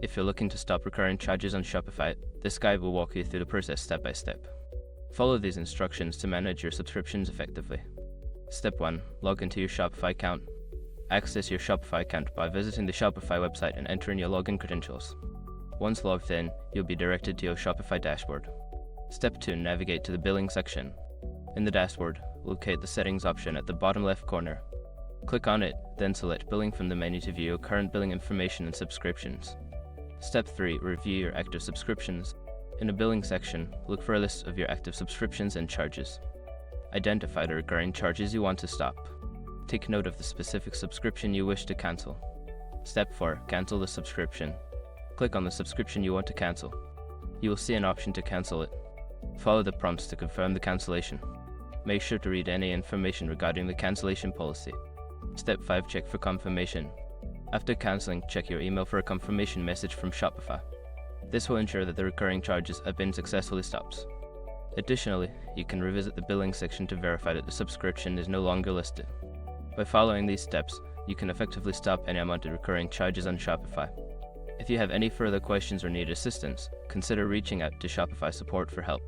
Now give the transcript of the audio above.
If you're looking to stop recurring charges on Shopify, this guide will walk you through the process step by step. Follow these instructions to manage your subscriptions effectively. Step 1. Log into your Shopify account. Access your Shopify account by visiting the Shopify website and entering your login credentials. Once logged in, you'll be directed to your Shopify dashboard. Step 2. Navigate to the billing section. In the dashboard, locate the settings option at the bottom left corner. Click on it, then select billing from the menu to view your current billing information and subscriptions. Step 3. Review your active subscriptions. In the billing section, look for a list of your active subscriptions and charges. Identify the recurring charges you want to stop. Take note of the specific subscription you wish to cancel. Step 4. Cancel the subscription. Click on the subscription you want to cancel. You will see an option to cancel it. Follow the prompts to confirm the cancellation. Make sure to read any information regarding the cancellation policy. Step 5. Check for confirmation. After canceling, check your email for a confirmation message from Shopify. This will ensure that the recurring charges have been successfully stopped. Additionally, you can revisit the billing section to verify that the subscription is no longer listed. By following these steps, you can effectively stop any unwanted recurring charges on Shopify. If you have any further questions or need assistance, consider reaching out to Shopify support for help.